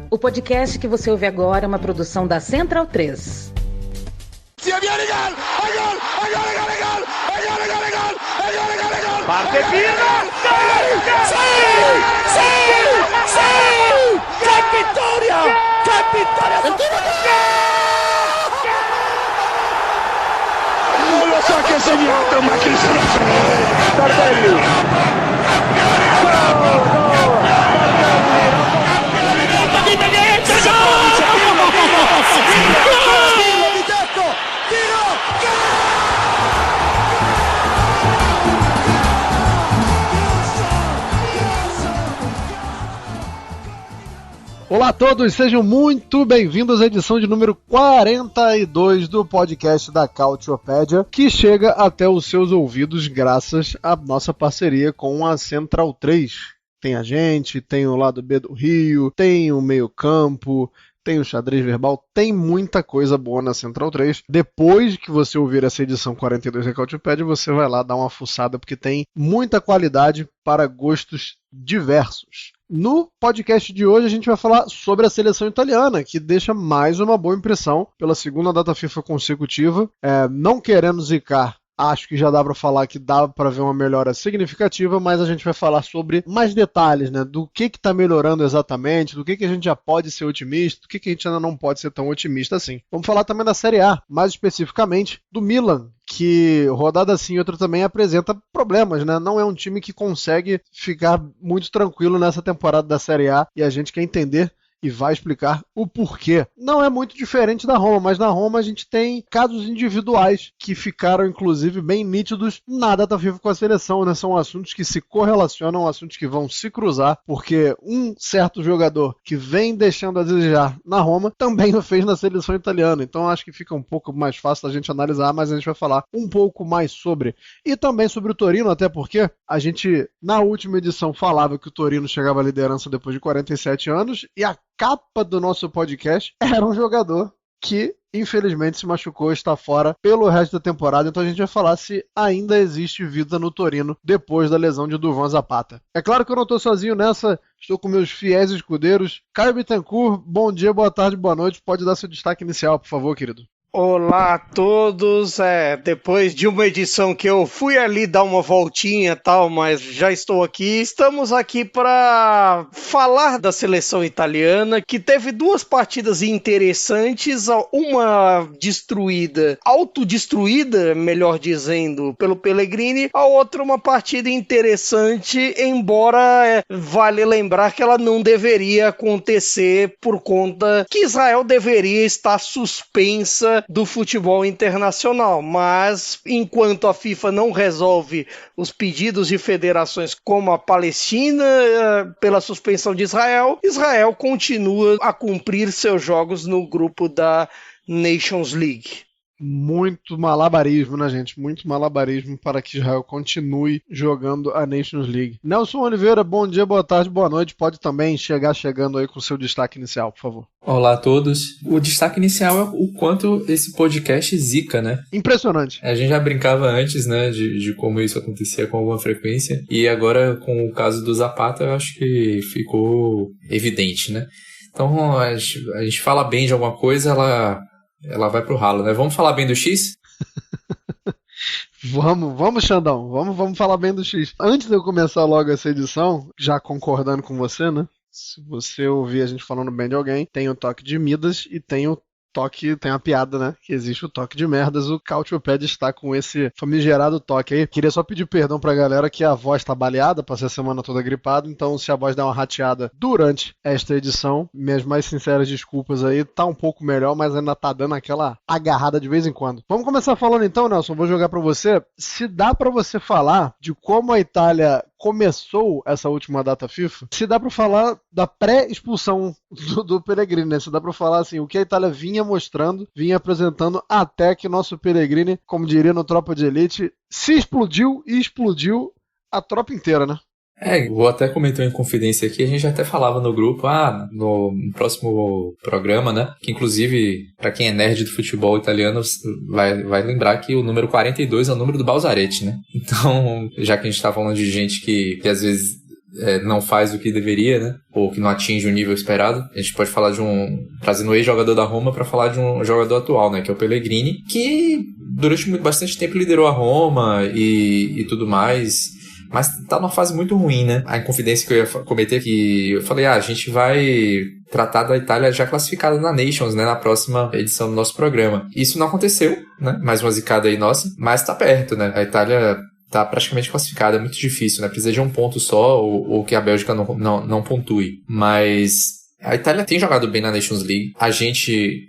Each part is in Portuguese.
O podcast que você ouve agora é uma produção da Central 3. Parte Pirlo! ¡Qué victoria! ¡Qué victoria! Non lo so che ha segnato, ma chi se lo sa? Tardelli! Olá a todos, sejam muito bem-vindos à edição de número 42 do podcast da Cautiopédia, que chega até os seus ouvidos graças à nossa parceria com a Central 3. Tem a gente, tem o lado B do Rio, tem o meio campo, tem o xadrez verbal, tem muita coisa boa na Central 3. Depois que você ouvir essa edição 42 da Cautiopédia, você vai lá dar uma fuçada, porque tem muita qualidade para gostos diversos. No podcast de hoje a gente vai falar sobre a seleção italiana, que deixa mais uma boa impressão pela segunda data FIFA consecutiva. Não querendo zicar, acho que já dá para falar que dá para ver uma melhora significativa, mas a gente vai falar sobre mais detalhes, né? Do que está melhorando exatamente, do que a gente já pode ser otimista, do que a gente ainda não pode ser tão otimista assim. Vamos falar também da Série A, mais especificamente do Milan, que rodada sim outra também apresenta problemas, né? Não é um time que consegue ficar muito tranquilo nessa temporada da Série A e a gente quer entender e vai explicar o porquê. Não é muito diferente da Roma, mas na Roma a gente tem casos individuais que ficaram inclusive bem nítidos na data FIFA com a seleção, né? São assuntos que se correlacionam, assuntos que vão se cruzar, porque um certo jogador que vem deixando a desejar na Roma também o fez na seleção italiana, então acho que fica um pouco mais fácil a gente analisar, mas a gente vai falar um pouco mais sobre. E também sobre o Torino, até porque a gente na última edição falava que o Torino chegava à liderança depois de 47 anos, e a capa do nosso podcast era um jogador que infelizmente se machucou e está fora pelo resto da temporada, então a gente vai falar se ainda existe vida no Torino depois da lesão de Duvan Zapata. É claro que eu não estou sozinho nessa, estou com meus fiéis escudeiros. Caio Bittencourt, bom dia, boa tarde, boa noite, pode dar seu destaque inicial, por favor, querido. Olá a todos, depois de uma edição que eu fui ali dar uma voltinha e tal, mas já estou aqui. Estamos aqui para falar da seleção italiana, que teve duas partidas interessantes, uma destruída, autodestruída, melhor dizendo, pelo Pellegrini, a outra uma partida interessante, embora vale lembrar que ela não deveria acontecer por conta que Israel deveria estar suspensa do futebol internacional, mas enquanto a FIFA não resolve os pedidos de federações como a Palestina pela suspensão de Israel, Israel continua a cumprir seus jogos no grupo da Nations League. Muito malabarismo, né, gente? Muito malabarismo para que Israel continue jogando a Nations League. Nelson Oliveira, bom dia, boa tarde, boa noite. Pode também chegando aí com o seu destaque inicial, por favor. Olá a todos. O destaque inicial é o quanto esse podcast zica, né? Impressionante. A gente já brincava antes, né, de como isso acontecia com alguma frequência. E agora, com o caso do Zapata, eu acho que ficou evidente, né? Então, a gente fala bem de alguma coisa, ela vai pro ralo, né? Vamos falar bem do X? Vamos, Xandão. Vamos falar bem do X. Antes de eu começar logo essa edição, já concordando com você, né? Se você ouvir a gente falando bem de alguém, tem o toque de Midas e tem o toque, tem a piada, né? Que existe o toque de merdas. O Cautiopédia está com esse famigerado toque aí. Queria só pedir perdão pra galera que a voz tá baleada, passei a semana toda gripado, então se a voz der uma rateada durante esta edição, minhas mais sinceras desculpas aí, tá um pouco melhor, mas ainda tá dando aquela agarrada de vez em quando. Vamos começar falando então, Nelson, vou jogar pra você. Se dá pra você falar de como a Itália começou essa última data FIFA, se dá pra falar da pré-expulsão do Pellegrini, né? Se dá pra falar assim, o que a Itália vinha mostrando, vinha apresentando até que nosso Pellegrini, como diria no Tropa de Elite, se explodiu e explodiu a tropa inteira, né? Vou até comentar em confidência aqui, a gente até falava no grupo, no próximo programa, né, que inclusive, para quem é nerd do futebol italiano, vai lembrar que o número 42 é o número do Balzaretti, né, então, já que a gente tá falando de gente que às vezes não faz o que deveria, né? Ou que não atinge o nível esperado. A gente pode falar trazendo o ex-jogador da Roma para falar de um jogador atual, né? Que é o Pellegrini, que durante bastante tempo liderou a Roma e tudo mais. Mas tá numa fase muito ruim, né? A inconfidência que eu ia cometer, que eu falei, a gente vai tratar da Itália já classificada na Nations, né? Na próxima edição do nosso programa. Isso não aconteceu, né? Mais uma zicada aí nossa, mas tá perto, né? A Itália tá praticamente classificada, é muito difícil, né? Precisa de um ponto só, ou que a Bélgica não pontue. Mas a Itália tem jogado bem na Nations League.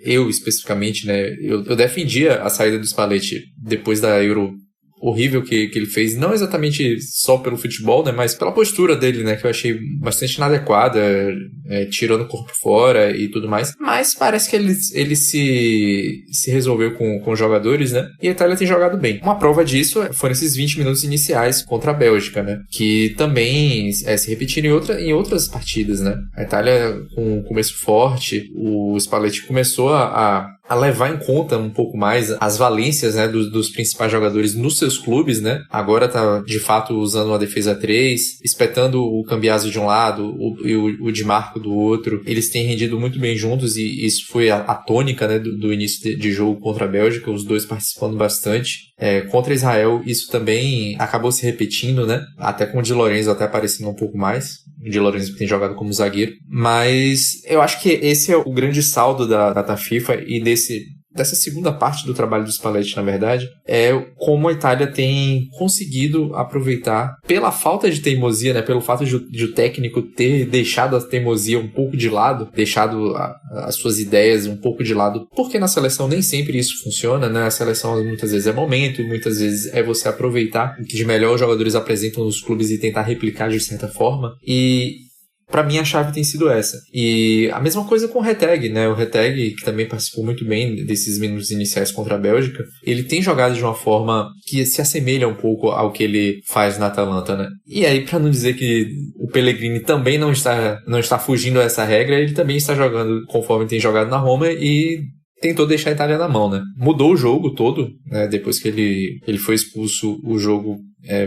Eu especificamente, né? Eu defendia a saída do Spalletti depois da Euro horrível que ele fez, não exatamente só pelo futebol, né, mas pela postura dele, né, que eu achei bastante inadequada, tirando o corpo fora e tudo mais, mas parece que ele se resolveu com os jogadores, né, e a Itália tem jogado bem. Uma prova disso foram esses 20 minutos iniciais contra a Bélgica, né, que também se repetiram em outras partidas, né. A Itália com um começo forte, o Spalletti começou a levar em conta um pouco mais as valências, né, dos principais jogadores nos seus clubes, né? Agora tá, de fato, usando uma defesa 3, espetando o Cambiaso de um lado e o Di Marco do outro. Eles têm rendido muito bem juntos e isso foi a tônica, né, do início de jogo contra a Bélgica, os dois participando bastante. Contra Israel, isso também acabou se repetindo, né? Até com o Di Lorenzo até aparecendo um pouco mais. O Di Lorenzo que tem jogado como zagueiro. Mas eu acho que esse é o grande saldo da data FIFA e dessa segunda parte do trabalho do Spalletti, na verdade, é como a Itália tem conseguido aproveitar, pela falta de teimosia, né, pelo fato de o técnico ter deixado a teimosia um pouco de lado, deixado as suas ideias um pouco de lado, porque na seleção nem sempre isso funciona, né? A seleção muitas vezes é momento, muitas vezes é você aproveitar o que de melhor os jogadores apresentam nos clubes e tentar replicar de certa forma. E pra mim a chave tem sido essa. E a mesma coisa com o Retegui, né? O Retegui, que também participou muito bem desses minutos iniciais contra a Bélgica, ele tem jogado de uma forma que se assemelha um pouco ao que ele faz na Atalanta, né? E aí, pra não dizer que o Pellegrini também não está fugindo a essa regra, ele também está jogando conforme tem jogado na Roma e tentou deixar a Itália na mão, né? Mudou o jogo todo, né? Depois que ele foi expulso, o jogo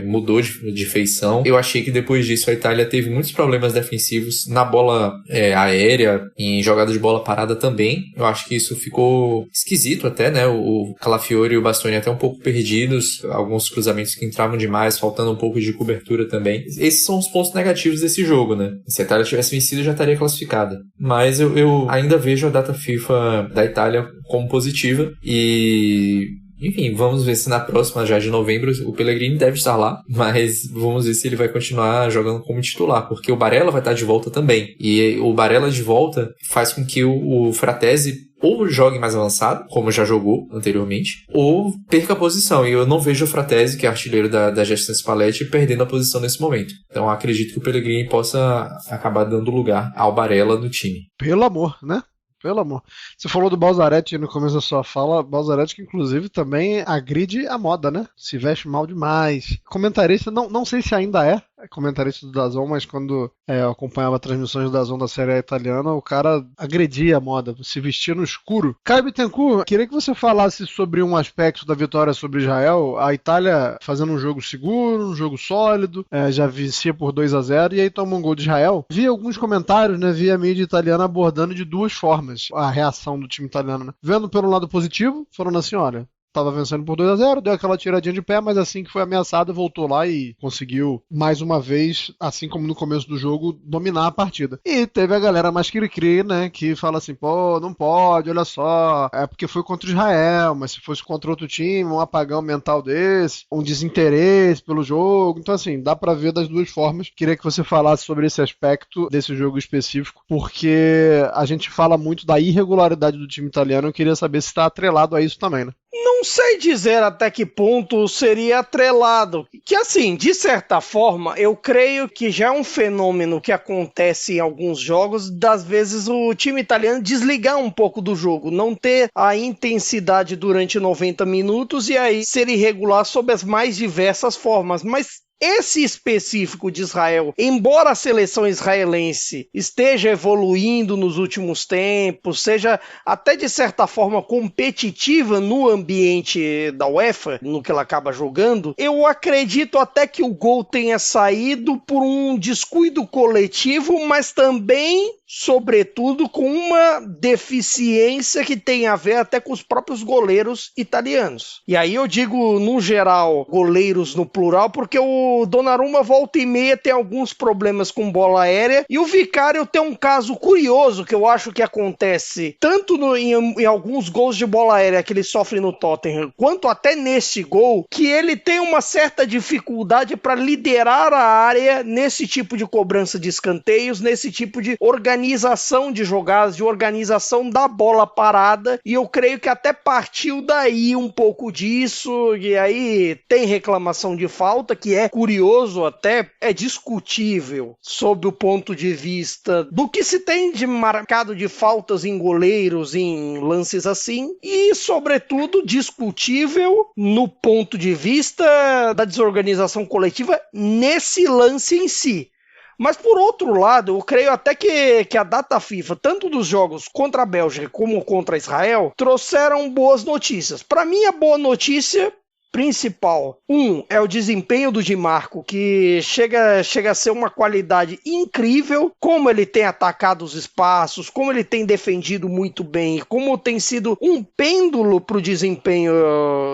mudou de feição. Eu achei que depois disso a Itália teve muitos problemas defensivos na bola aérea, em jogada de bola parada também. Eu acho que isso ficou esquisito até, né? O Calafiori e o Bastoni até um pouco perdidos, alguns cruzamentos que entravam demais, faltando um pouco de cobertura também. Esses são os pontos negativos desse jogo, né? Se a Itália tivesse vencido, já estaria classificada. Mas eu ainda vejo a data FIFA da Itália como positiva e... Enfim, vamos ver se na próxima, já de novembro, o Pellegrini deve estar lá, mas vamos ver se ele vai continuar jogando como titular, porque o Barella vai estar de volta também. E o Barella de volta faz com que o Fratesi ou jogue mais avançado, como já jogou anteriormente, ou perca a posição. E eu não vejo o Fratesi, que é artilheiro da gestão Spalletti, perdendo a posição nesse momento. Então acredito que o Pellegrini possa acabar dando lugar ao Barella no time. Pelo amor, né? Pelo amor. Você falou do Balzaretti no começo da sua fala. Balzaretti que inclusive também agride a moda, né? Se veste mal demais. Comentarista, não sei se ainda é comentarista do DAZN, mas quando eu acompanhava transmissões do DAZN da Série A italiana, o cara agredia a moda, se vestia no escuro. Caio Bittencourt, queria que você falasse sobre um aspecto da vitória sobre Israel. A Itália fazendo um jogo seguro, um jogo sólido, já vencia por 2-0 e aí toma um gol de Israel. Vi alguns comentários, né, via a mídia italiana abordando de duas formas a reação do time italiano, né? Vendo pelo lado positivo, falando assim, olha, tava vencendo por 2-0, deu aquela tiradinha de pé, mas assim que foi ameaçado, voltou lá e conseguiu, mais uma vez, assim como no começo do jogo, dominar a partida. E teve a galera mais cri-cri, né, que fala assim, pô, não pode, olha só, é porque foi contra Israel, mas se fosse contra outro time, um apagão mental desse, um desinteresse pelo jogo, então assim, dá pra ver das duas formas. Queria que você falasse sobre esse aspecto desse jogo específico, porque a gente fala muito da irregularidade do time italiano, eu queria saber se está atrelado a isso também, né? Não sei dizer até que ponto seria atrelado. Que assim, de certa forma, eu creio que já é um fenômeno que acontece em alguns jogos, das vezes o time italiano desligar um pouco do jogo, não ter a intensidade durante 90 minutos e aí ser irregular sob as mais diversas formas. Mas esse específico de Israel, embora a seleção israelense esteja evoluindo nos últimos tempos, seja até de certa forma competitiva no ambiente da UEFA, no que ela acaba jogando, eu acredito até que o gol tenha saído por um descuido coletivo, mas também, sobretudo, com uma deficiência que tem a ver até com os próprios goleiros italianos. E aí eu digo, no geral, goleiros no plural, porque o Donnarumma volta e meia tem alguns problemas com bola aérea, e o Vicario tem um caso curioso que eu acho que acontece tanto em alguns gols de bola aérea que ele sofre no Tottenham, quanto até nesse gol, que ele tem uma certa dificuldade para liderar a área nesse tipo de cobrança de escanteios, nesse tipo de organização de jogadas, de organização da bola parada, e eu creio que até partiu daí um pouco disso, e aí tem reclamação de falta, que é curioso até, é discutível sob o ponto de vista do que se tem de marcado de faltas em goleiros, em lances assim, e sobretudo discutível no ponto de vista da desorganização coletiva nesse lance em si. Mas, por outro lado, eu creio até que a data FIFA, tanto dos jogos contra a Bélgica como contra Israel, trouxeram boas notícias. Para mim, a boa notícia principal, é o desempenho do Di Marco, que chega a ser uma qualidade incrível, como ele tem atacado os espaços, como ele tem defendido muito bem, como tem sido um pêndulo para o desempenho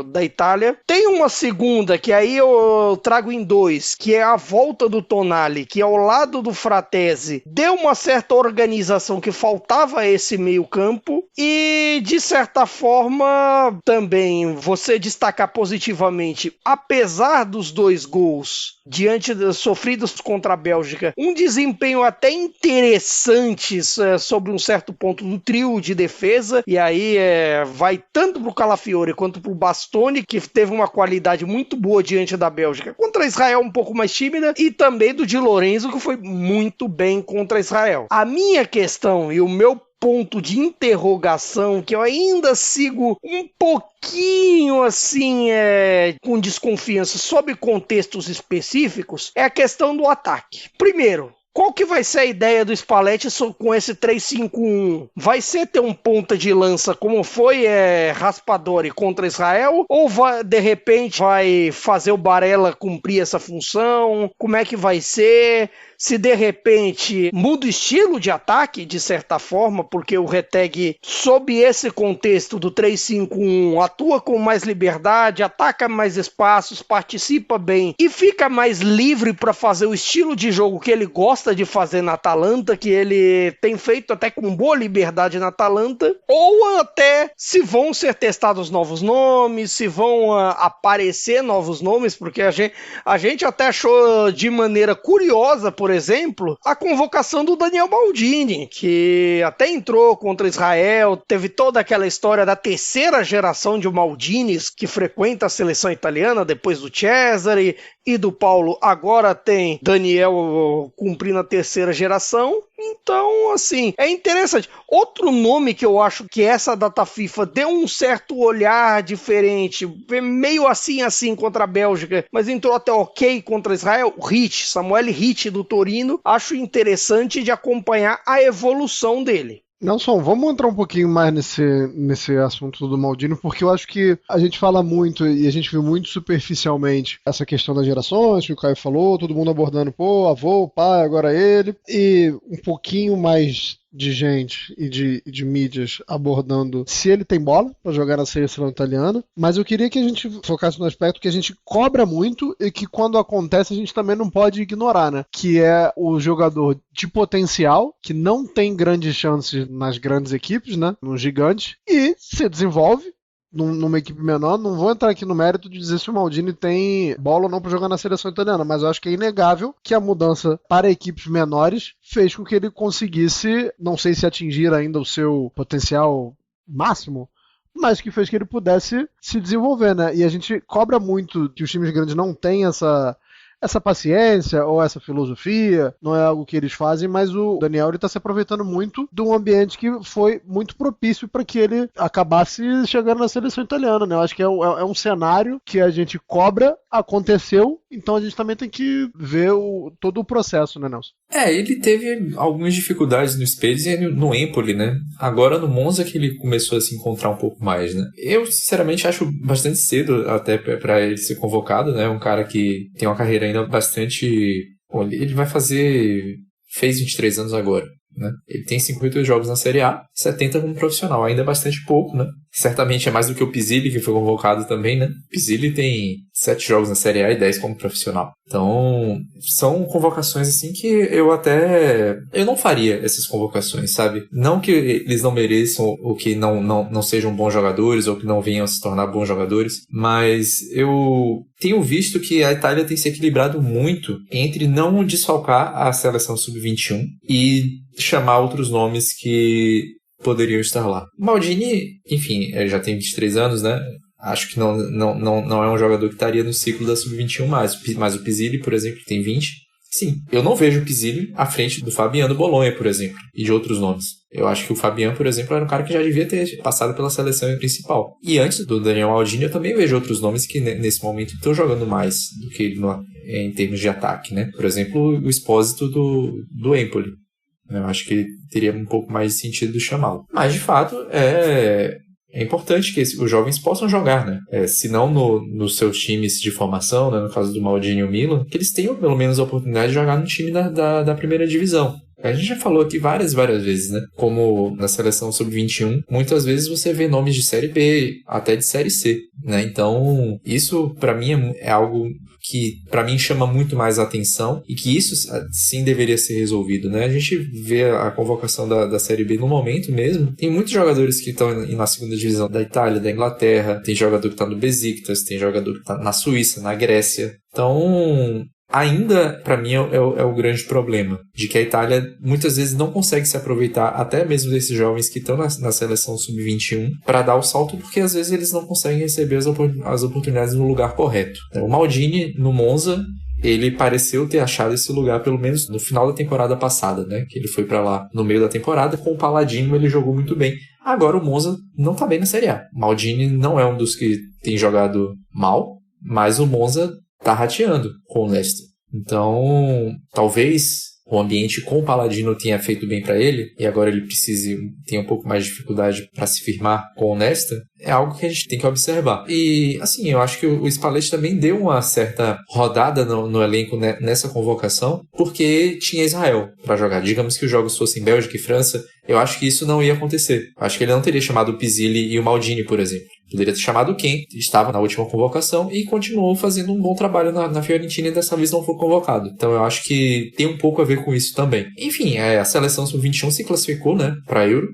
da Itália. Tem uma segunda, que aí eu trago em 2, que é a volta do Tonali, que ao lado do Fratesi deu uma certa organização que faltava a esse meio campo, e de certa forma também você destacar positivamente, apesar dos 2 gols diante sofridos contra a Bélgica, um desempenho até interessante sobre um certo ponto do trio de defesa, e aí vai tanto para o Calafiori quanto para o Bastoni, que teve uma qualidade muito boa diante da Bélgica, contra Israel um pouco mais tímida, e também do Di Lorenzo, que foi muito bem contra Israel. A minha questão e o meu ponto de interrogação, que eu ainda sigo um pouquinho assim, com desconfiança sobre contextos específicos, é a questão do ataque. Primeiro, qual que vai ser a ideia do Spalletti com esse 3-5-1? Vai ser ter um ponta de lança como foi Raspadori contra Israel? Ou de repente vai fazer o Barella cumprir essa função? Como é que vai ser? Se de repente muda o estilo de ataque, de certa forma, porque o Retegui, sob esse contexto do 3-5-1, atua com mais liberdade, ataca mais espaços, participa bem e fica mais livre para fazer o estilo de jogo que ele gosta de fazer na Atalanta, que ele tem feito até com boa liberdade na Atalanta, ou até se vão ser testados novos nomes, se vão aparecer novos nomes, porque a gente até achou de maneira curiosa, por exemplo, a convocação do Daniel Maldini, que até entrou contra Israel, teve toda aquela história da terceira geração de Maldinis que frequenta a seleção italiana, depois do Cesare e do Paulo, agora tem Daniel cumprindo a terceira geração. Então, assim, é interessante. Outro nome que eu acho que essa data FIFA deu um certo olhar diferente, meio assim contra a Bélgica, mas entrou até ok contra Israel, o Hitch, Samuel Hitch do Torino. Acho interessante de acompanhar a evolução dele. Nelson, vamos entrar um pouquinho mais nesse assunto do Maldini, porque eu acho que a gente fala muito, e a gente viu muito superficialmente, essa questão das gerações, que o Caio falou, todo mundo abordando, avô, pai, agora ele, e um pouquinho mais de gente e de mídias abordando se ele tem bola para jogar na seleção italiana, mas eu queria que a gente focasse no aspecto que a gente cobra muito e que quando acontece a gente também não pode ignorar, né? Que é o jogador de potencial, que não tem grandes chances nas grandes equipes, né? Nos gigantes, e se desenvolve numa equipe menor. Não vou entrar aqui no mérito de dizer se o Maldini tem bola ou não para jogar na seleção italiana, mas eu acho que é inegável que a mudança para equipes menores fez com que ele conseguisse, não sei se atingir ainda o seu potencial máximo, mas que fez que ele pudesse se desenvolver, né? E a gente cobra muito que os times grandes não têm essa essa paciência ou essa filosofia, não é algo que eles fazem, mas o Daniel está se aproveitando muito de um ambiente que foi muito propício para que ele acabasse chegando na seleção italiana, né? Eu acho que é um cenário que a gente cobra, aconteceu, então a gente também tem que ver todo o processo, né, Nelson? Ele teve algumas dificuldades no Spezia e no Empoli, né? Agora no Monza que ele começou a se encontrar um pouco mais, né? Eu, sinceramente, acho bastante cedo até para ele ser convocado, né? Um cara que tem uma carreira ainda bastante... Ele fez 23 anos agora, né? Ele tem 58 jogos na Série A, 70 como profissional, ainda é bastante pouco, né? Certamente é mais do que o Pizzilli, que foi convocado também, né? O Pizzilli tem 7 jogos na Série A e 10 como profissional. Então, são convocações assim que eu não faria essas convocações, sabe? Não que eles não mereçam ou que não sejam bons jogadores ou que não venham a se tornar bons jogadores, mas eu tenho visto que a Itália tem se equilibrado muito entre não desfalcar a seleção sub-21 e chamar outros nomes que poderiam estar lá. Maldini, enfim, já tem 23 anos, né? Acho que não é um jogador que estaria no ciclo da sub-21 mais. Mas o Pizzilli, por exemplo, tem 20. Sim, eu não vejo o Pizzilli à frente do Fabiano Bologna, por exemplo, e de outros nomes. Eu acho que o Fabiano, por exemplo, era um cara que já devia ter passado pela seleção principal. E antes do Daniel Maldini, eu também vejo outros nomes que nesse momento estão jogando mais do que ele em termos de ataque, né? Por exemplo, o Espósito do Empoli. Eu acho que teria um pouco mais de sentido chamá-lo. Mas, de fato, é importante que os jovens possam jogar, né? Se não nos seus times de formação, né? No caso do Maldini e o Milan, que eles tenham pelo menos a oportunidade de jogar no time da primeira divisão. A gente já falou aqui várias vezes, né? Como na seleção sub-21, muitas vezes você vê nomes de Série B, até de Série C, né? Então, isso pra mim é algo que pra mim chama muito mais a atenção e que isso sim deveria ser resolvido, né? A gente vê a convocação da Série B no momento mesmo. Tem muitos jogadores que estão na segunda divisão da Itália, da Inglaterra, tem jogador que tá no Besiktas, tem jogador que tá na Suíça, na Grécia. Então, ainda, para mim, é o grande problema, de que a Itália muitas vezes não consegue se aproveitar até mesmo desses jovens que estão na seleção sub-21 para dar o salto, porque às vezes eles não conseguem receber as oportunidades no lugar correto. O Maldini, no Monza, ele pareceu ter achado esse lugar, pelo menos no final da temporada passada, né? Que ele foi para lá no meio da temporada, com o Palladino ele jogou muito bem. Agora o Monza não tá bem na Série A. O Maldini não é um dos que tem jogado mal, mas o Monza tá rateando com o Leicester. Então, talvez o ambiente com o Palladino tenha feito bem para ele e agora ele tenha um pouco mais de dificuldade para se firmar com o Leicester. É algo que a gente tem que observar. E, assim, eu acho que o Spalletti também deu uma certa rodada no elenco nessa convocação, porque tinha Israel para jogar. Digamos que os jogos fossem Bélgica e França, eu acho que isso não ia acontecer. Eu acho que ele não teria chamado o Pizzilli e o Maldini, por exemplo. Poderia ter chamado quem estava na última convocação e continuou fazendo um bom trabalho na Fiorentina e dessa vez não foi convocado. Então eu acho que tem um pouco a ver com isso também. Enfim, a seleção sub-21 se classificou, né, para Euro.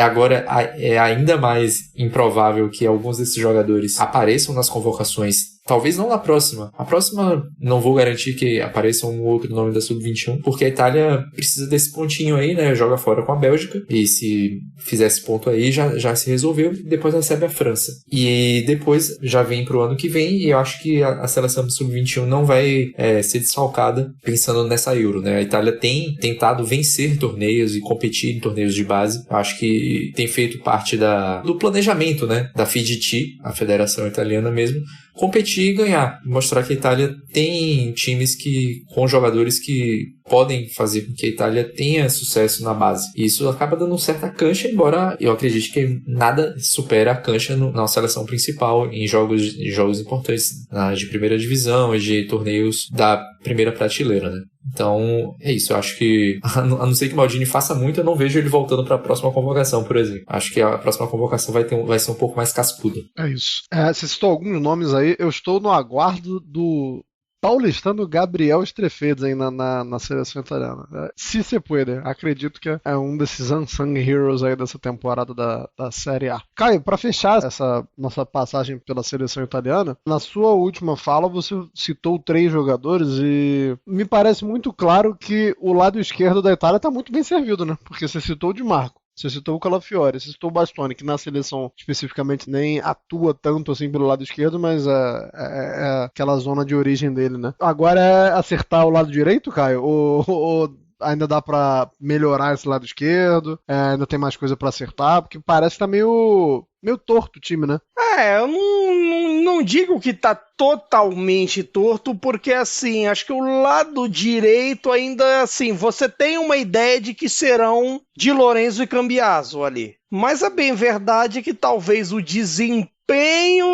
Agora é ainda mais improvável que alguns desses jogadores apareçam nas convocações. Talvez não na próxima. A próxima não vou garantir que apareça um outro nome da Sub-21, porque a Itália precisa desse pontinho aí, né? Joga fora com a Bélgica, e se fizer esse ponto aí, já se resolveu, depois recebe a França. E depois já vem pro ano que vem, e eu acho que a seleção Sub-21 não vai ser desfalcada pensando nessa Euro, né? A Itália tem tentado vencer torneios e competir em torneios de base. Eu acho que tem feito parte do planejamento, né? Da FIGT, a Federação Italiana mesmo, competir e ganhar, mostrar que a Itália tem times com jogadores que podem fazer com que a Itália tenha sucesso na base. E isso acaba dando certa cancha, embora eu acredite que nada supera a cancha na seleção principal em jogos importantes de primeira divisão e de torneios da primeira prateleira, né? Então, é isso. Eu acho que, a não ser que o Maldini faça muito, eu não vejo ele voltando para a próxima convocação, por exemplo. Acho que a próxima convocação vai ser um pouco mais cascuda. É isso. Você citou alguns nomes aí. Eu estou no aguardo do paulistano Gabriel Strefedes aí na seleção italiana. Se se puder, acredito que é um desses unsung heroes aí dessa temporada da Série A. Caio, para fechar essa nossa passagem pela seleção italiana, na sua última fala você citou 3 jogadores e me parece muito claro que o lado esquerdo da Itália está muito bem servido, né? Porque você citou o Di Marco, Você citou o Calafiori, você citou o Bastoni, que na seleção especificamente nem atua tanto assim pelo lado esquerdo, mas é aquela zona de origem dele, né? Agora é acertar o lado direito, Caio? Ou ainda dá pra melhorar esse lado esquerdo? Ainda tem mais coisa pra acertar? Porque parece que tá meio torto o time, né? Eu não digo que tá totalmente torto, porque assim, acho que o lado direito ainda, assim, você tem uma ideia de que serão Di Lorenzo e Cambiaso ali. Mas é bem verdade que talvez o desempenho,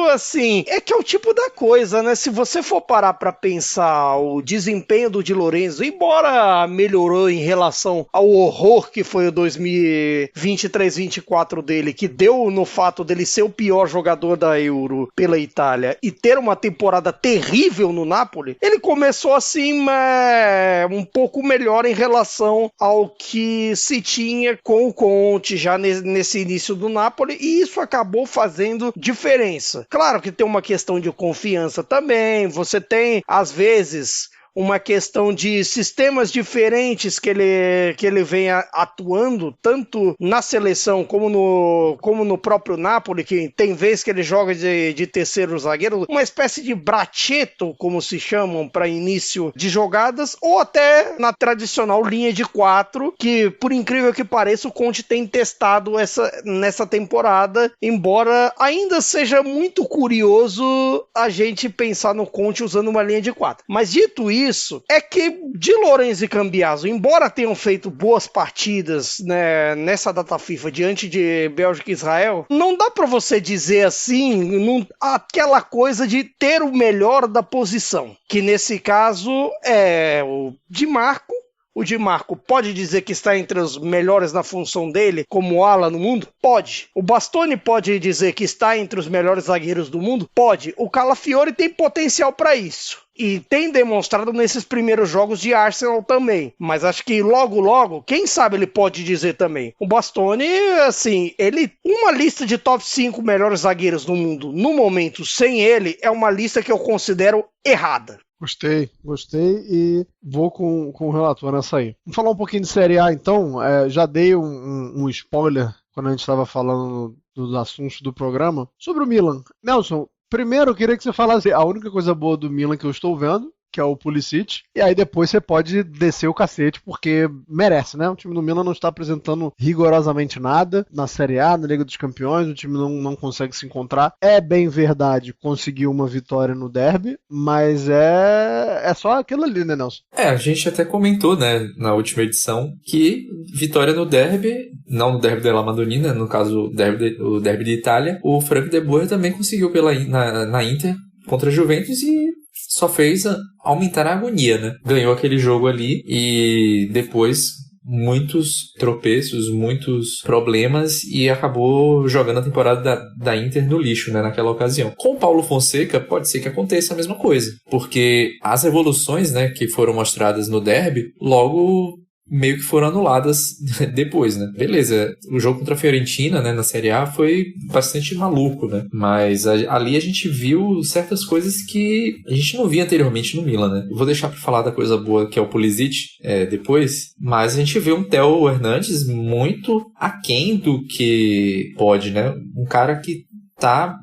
assim, é que é o tipo da coisa, né? Se você for parar pra pensar o desempenho do Di Lorenzo, embora melhorou em relação ao horror que foi o 2023-24 dele, que deu no fato dele ser o pior jogador da Euro pela Itália e ter uma temporada terrível no Napoli, ele começou assim um pouco melhor em relação ao que se tinha com o Conte já nesse início do Napoli, e isso acabou fazendo diferença. Claro que tem uma questão de confiança também, você tem, às vezes, uma questão de sistemas diferentes que ele vem atuando, tanto na seleção como no próprio Napoli, que tem vezes que ele joga de terceiro zagueiro, uma espécie de braceto, como se chamam, para início de jogadas, ou até na tradicional linha de 4, que, por incrível que pareça, o Conte tem testado nessa temporada, embora ainda seja muito curioso a gente pensar no Conte usando uma linha de 4. Mas dito isso, é que Di Lorenzo e Cambiaso, embora tenham feito boas partidas, né, nessa data FIFA diante de Bélgica e Israel, não dá pra você dizer assim, aquela coisa de ter o melhor da posição, que nesse caso é o Di Marco. O Di Marco pode dizer que está entre os melhores na função dele, como ala no mundo? Pode. O Bastoni pode dizer que está entre os melhores zagueiros do mundo? Pode. O Calafiori tem potencial para isso. E tem demonstrado nesses primeiros jogos de Arsenal também. Mas acho que logo, quem sabe ele pode dizer também. O Bastoni, assim, uma lista de top 5 melhores zagueiros do mundo, no momento, sem ele, é uma lista que eu considero errada. Gostei e vou com o relator nessa aí. Vamos falar um pouquinho de Série A então. Já dei um spoiler quando a gente estava falando dos assuntos do programa sobre o Milan. Nelson, primeiro eu queria que você falasse a única coisa boa do Milan que eu estou vendo, que é o Pulisic, e aí depois você pode descer o cacete, porque merece, né? O time do Milan não está apresentando rigorosamente nada na Série A, na Liga dos Campeões, o time não consegue se encontrar. É bem verdade, conseguiu uma vitória no derby, mas é só aquilo ali, né, Nelson? A gente até comentou, né, na última edição, que vitória no derby, não no derby della Madonnina, no caso o derby de Itália, o Frank De Boer também conseguiu na Inter contra a Juventus e só fez aumentar a agonia, né? Ganhou aquele jogo ali e depois muitos tropeços, muitos problemas e acabou jogando a temporada da Inter no lixo, né, naquela ocasião. Com o Paulo Fonseca pode ser que aconteça a mesma coisa, porque as evoluções, né, que foram mostradas no derby, logo meio que foram anuladas depois, né? Beleza, o jogo contra a Fiorentina, né, na Série A foi bastante maluco, né? Mas ali a gente viu certas coisas que a gente não via anteriormente no Milan, né? Eu vou deixar pra falar da coisa boa que é o Pulisic depois, mas a gente vê um Theo Hernandes muito aquém do que pode, né? Um cara que tá,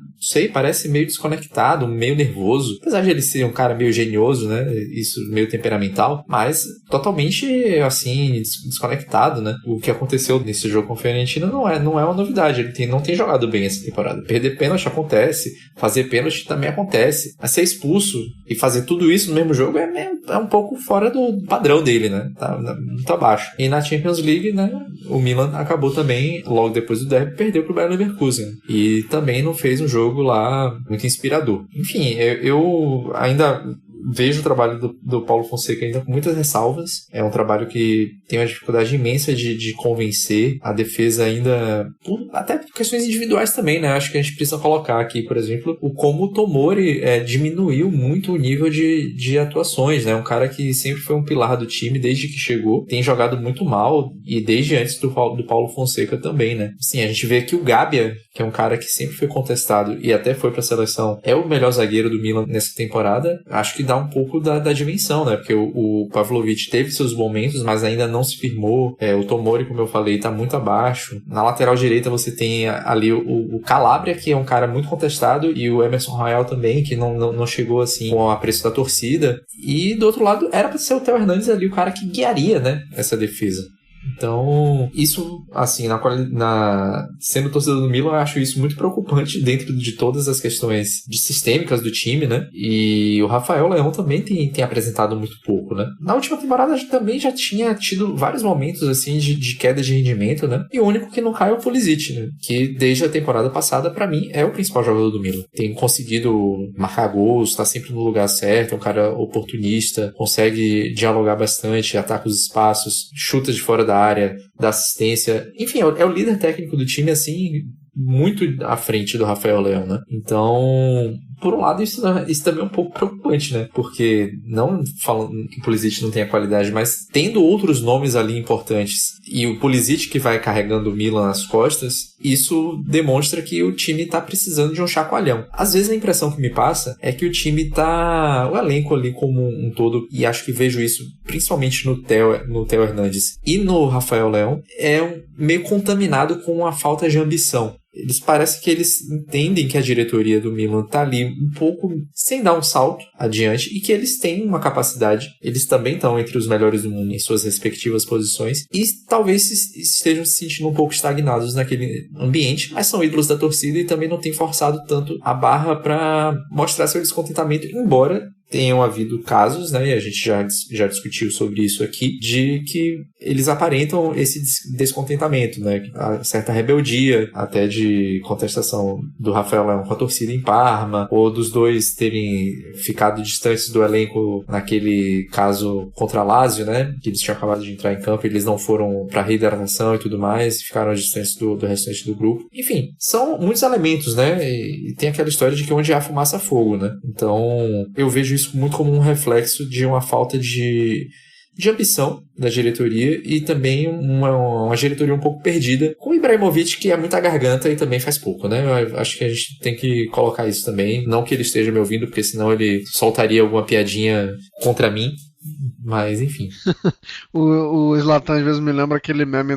parece meio desconectado, meio nervoso. Apesar de ele ser um cara meio genioso, né? Isso, meio temperamental, mas totalmente, assim, desconectado, né? O que aconteceu nesse jogo com o Fiorentina não é uma novidade. Ele não tem jogado bem essa temporada. Perder pênalti acontece, fazer pênalti também acontece. Mas ser expulso e fazer tudo isso no mesmo jogo é um pouco fora do padrão dele, né? Tá muito abaixo. E na Champions League, né? O Milan acabou também, logo depois do derby, perdeu pro Bayer Leverkusen. E também não fez um jogo lá muito inspirador. Enfim, eu ainda vejo o trabalho do Paulo Fonseca ainda com muitas ressalvas. É um trabalho que tem uma dificuldade imensa de convencer a defesa ainda, até por questões individuais também, né? Acho que a gente precisa colocar aqui, por exemplo, como o Tomori diminuiu muito o nível de atuações, né? Um cara que sempre foi um pilar do time desde que chegou, tem jogado muito mal e desde antes do Paulo Fonseca também, né? Sim, a gente vê que o Gabbia, que é um cara que sempre foi contestado e até foi pra seleção, é o melhor zagueiro do Milan nessa temporada. Acho que dá um pouco da dimensão, né? Porque o Pavlovic teve seus momentos, mas ainda não se firmou. O Tomori, como eu falei, tá muito abaixo. Na lateral direita você tem ali o Calabria, que é um cara muito contestado, e o Emerson Royal também, que não chegou assim com o apreço da torcida. E do outro lado, era pra ser o Theo Hernandes ali, o cara que guiaria, né, essa defesa. Então, isso, assim, sendo torcedor do Milan, eu acho isso muito preocupante dentro de todas as questões sistêmicas do time, né? E o Rafael Leão também tem apresentado muito pouco, né? Na última temporada também já tinha tido vários momentos, assim, de queda de rendimento, né? E o único que não cai é o Pulisic, né? Que desde a temporada passada, pra mim, é o principal jogador do Milan. Tem conseguido marcar gols, tá sempre no lugar certo, é um cara oportunista, consegue dialogar bastante, ataca os espaços, chuta de fora da área, da assistência, enfim, é o líder técnico do time, assim, muito à frente do Rafael Leão, né? Então, por um lado, isso também é um pouco preocupante, né? Porque, não falando que o Pulisic não tenha qualidade, mas tendo outros nomes ali importantes, e o Pulisic que vai carregando o Milan nas costas, isso demonstra que o time tá precisando de um chacoalhão. Às vezes a impressão que me passa é que o time tá... o elenco ali como um todo, e acho que vejo isso principalmente no Theo Hernandes e no Rafael Leão, meio contaminado com a falta de ambição. Parece que eles entendem que a diretoria do Milan tá ali um pouco sem dar um salto adiante e que eles têm uma capacidade, eles também estão entre os melhores do mundo em suas respectivas posições e talvez estejam se sentindo um pouco estagnados naquele ambiente, mas são ídolos da torcida e também não têm forçado tanto a barra para mostrar seu descontentamento, embora tenham havido casos, né, e a gente já discutiu sobre isso aqui, de que eles aparentam esse descontentamento, né, certa rebeldia, até de contestação do Rafael Leão com a torcida em Parma, ou dos dois terem ficado distantes do elenco naquele caso contra a Lazio, né, que eles tinham acabado de entrar em campo, eles não foram para reidratação e tudo mais, ficaram distantes do restante do grupo. Enfim, são muitos elementos, né, e tem aquela história de que onde há fumaça há fogo, né, então eu vejo isso muito como um reflexo de uma falta de ambição da diretoria e também uma diretoria um pouco perdida, com o Ibrahimovic, que é muita garganta e também faz pouco, né? Eu acho que a gente tem que colocar isso também, não que ele esteja me ouvindo, porque senão ele soltaria alguma piadinha contra mim, mas enfim. O Zlatan às vezes me lembra aquele meme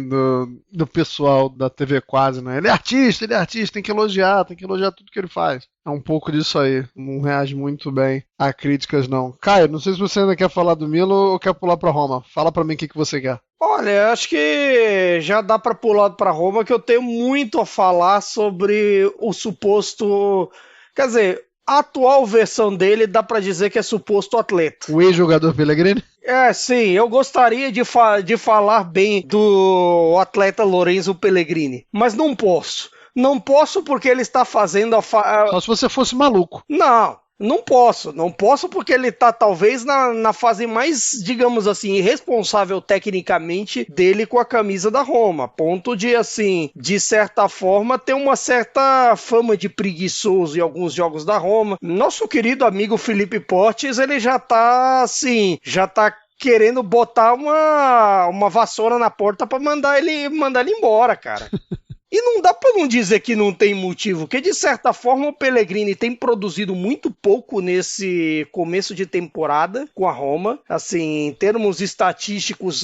do pessoal da TV Quase, né? Ele é artista, tem que elogiar tudo que ele faz. É um pouco disso aí, não reage muito bem a críticas não. Caio, não sei se você ainda quer falar do Milan ou quer pular pra Roma. Fala pra mim o que você quer. Olha, acho que já dá pra pular pra Roma, que eu tenho muito a falar sobre o suposto... Quer dizer, a atual versão dele dá pra dizer que é suposto atleta. O ex-jogador Pellegrini? Sim, eu gostaria de falar bem do atleta Lorenzo Pellegrini, mas não posso. Não posso porque ele está fazendo Só se você fosse maluco. Não posso porque ele tá talvez na fase mais, digamos assim, irresponsável tecnicamente dele com a camisa da Roma, ponto de, assim, de certa forma ter uma certa fama de preguiçoso em alguns jogos da Roma. Nosso querido amigo Felipe Portes, ele já tá querendo botar uma vassoura na porta pra mandar ele embora, cara. E não dá pra não dizer que não tem motivo, porque de certa forma o Pellegrini tem produzido muito pouco nesse começo de temporada com a Roma. Assim, em termos estatísticos,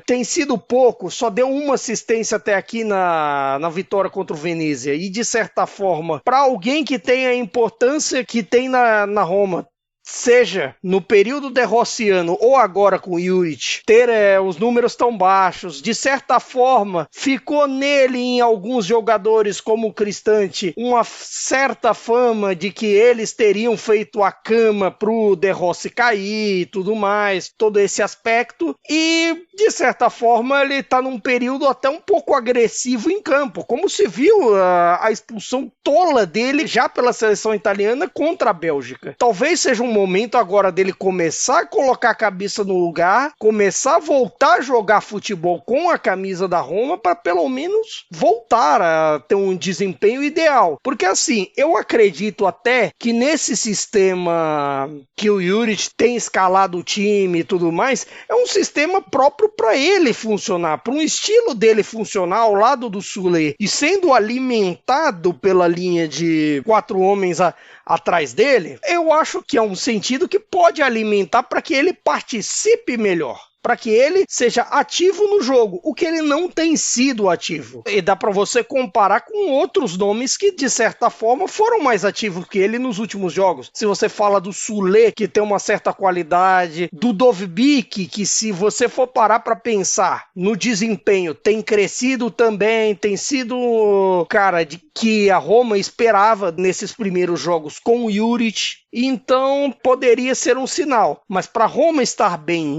tem sido pouco, só deu uma assistência até aqui na vitória contra o Venezia. E de certa forma, pra alguém que tem a importância que tem na Roma, seja no período derrossiano ou agora com o Juric, ter os números tão baixos, de certa forma ficou nele em alguns jogadores como o Cristante uma certa fama de que eles teriam feito a cama pro De Rossi cair e tudo mais, todo esse aspecto, e de certa forma ele tá num período até um pouco agressivo em campo, como se viu a expulsão tola dele já pela seleção italiana contra a Bélgica. Talvez seja um momento agora dele começar a colocar a cabeça no lugar, começar a voltar a jogar futebol com a camisa da Roma para pelo menos voltar a ter um desempenho ideal. Porque assim, eu acredito até que nesse sistema que o Juric tem escalado o time e tudo mais, é um sistema próprio para ele funcionar, para um estilo dele funcionar ao lado do Sule e sendo alimentado pela linha de 4 homens atrás dele. Eu acho que é um sentido que pode alimentar para que ele participe melhor, para que ele seja ativo no jogo, o que ele não tem sido ativo. E dá para você comparar com outros nomes que, de certa forma, foram mais ativos que ele nos últimos jogos. Se você fala do Sule, que tem uma certa qualidade, do Dovbyk, que se você for parar para pensar no desempenho, tem crescido também, tem sido, cara, de que a Roma esperava nesses primeiros jogos com o Juric. Então, poderia ser um sinal. Mas para Roma estar bem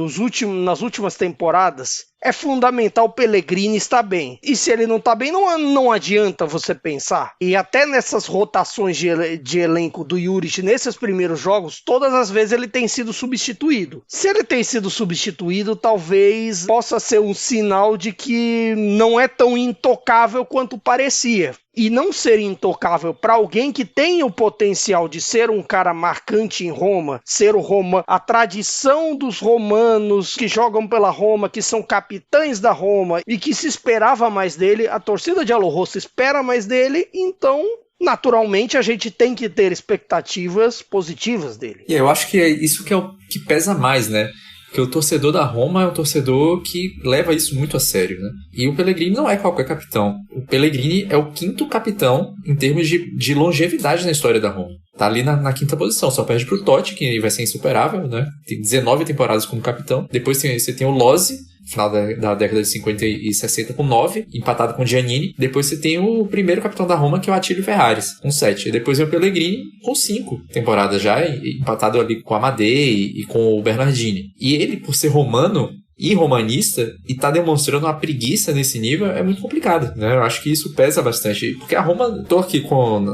nas últimas temporadas, é fundamental o Pellegrini estar bem. E se ele não está bem, não adianta você pensar. E até nessas rotações de elenco do Juric, nesses primeiros jogos, todas as vezes ele tem sido substituído. Se ele tem sido substituído, talvez possa ser um sinal de que não é tão intocável quanto parecia. E não ser intocável para alguém que tem o potencial de ser um cara marcante em Roma, ser o Roma, a tradição dos romanos que jogam pela Roma, que são capitães da Roma e que se esperava mais dele, a torcida de Aloroso espera mais dele, então naturalmente a gente tem que ter expectativas positivas dele. E eu acho que é isso que é o que pesa mais, né? Porque o torcedor da Roma é um torcedor que leva isso muito a sério, né? E o Pellegrini não é qualquer capitão. O Pellegrini é o 5º capitão em termos de longevidade na história da Roma. Tá ali na 5ª posição, só perde pro Totti, que vai ser insuperável, né? Tem 19 temporadas como capitão. Depois você tem o Lozzi, final da década de 50 e 60, com 9, empatado com o Giannini. Depois você tem o primeiro capitão da Roma, que é o Attilio Ferraris, com 7. E depois vem o Pellegrini, com 5 temporadas já, empatado ali com o Amadei e com o Bernardini. E ele, por ser romano e romanista, e tá demonstrando uma preguiça nesse nível, é muito complicado, né? Eu acho que isso pesa bastante, porque a Roma, tô aqui